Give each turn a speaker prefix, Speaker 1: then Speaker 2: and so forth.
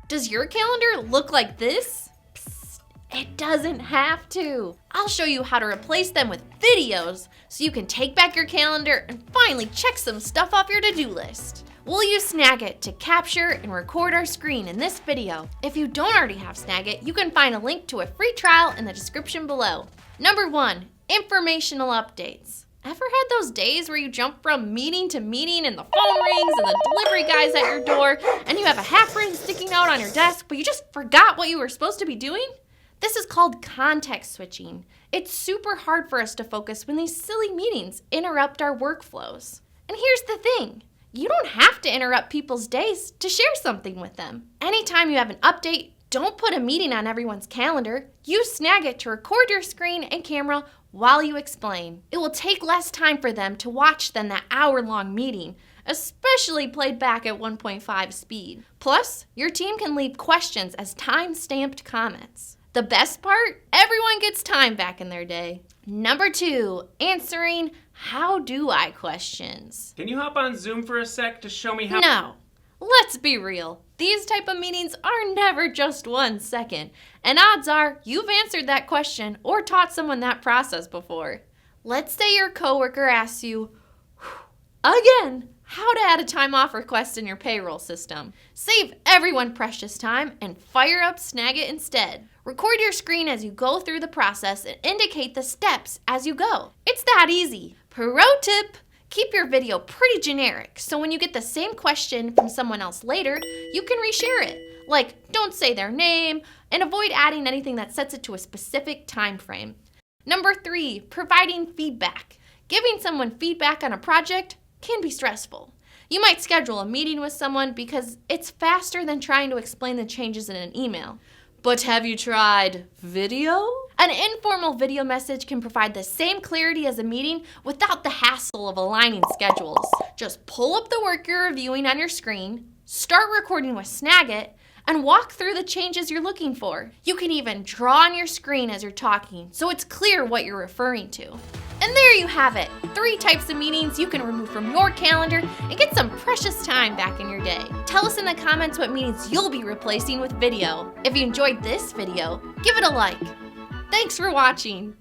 Speaker 1: Does your calendar look like this? Psst, it doesn't have to. I'll show you how to replace them with videos so you can take back your calendar and finally check some stuff off your to-do list. We'll use Snagit to capture and record our screen in this video. If you don't already have Snagit, you can find a link to a free trial in the description below. Number 1, informational updates. Ever had those days where you jump from meeting to meeting and the phone rings and the delivery guy's at your door and you have a half written sticking out on your desk, but you just forgot what you were supposed to be doing? This is called context switching. It's super hard for us to focus when these silly meetings interrupt our workflows. And here's the thing. You don't have to interrupt people's days to share something with them. Anytime you have an update, don't put a meeting on everyone's calendar. Use Snagit to record your screen and camera while you explain. It will take less time for them to watch than that hour-long meeting, especially played back at 1.5 speed. Plus, your team can leave questions as time-stamped comments. The best part? Everyone gets time back in their day. Number 2, answering how do I questions.
Speaker 2: Can you hop on Zoom for a sec to show me how?
Speaker 1: No. Let's be real. These type of meetings are never just 1 second, and odds are you've answered that question or taught someone that process before. Let's say your coworker asks you, again, how to add a time off request in your payroll system. Save everyone precious time and fire up Snagit instead. Record your screen as you go through the process and indicate the steps as you go. It's that easy. Pro tip, keep your video pretty generic so when you get the same question from someone else later, you can reshare it. Like, don't say their name and avoid adding anything that sets it to a specific time frame. Number 3, providing feedback. Giving someone feedback on a project can be stressful. You might schedule a meeting with someone because it's faster than trying to explain the changes in an email. But have you tried video? An informal video message can provide the same clarity as a meeting without the hassle of aligning schedules. Just pull up the work you're reviewing on your screen, start recording with Snagit, and walk through the changes you're looking for. You can even draw on your screen as you're talking so it's clear what you're referring to. And there you have it, 3 types of meetings you can remove from your calendar and get some precious time back in your day. Tell us in the comments what meetings you'll be replacing with video. If you enjoyed this video, give it a like. Thanks for watching.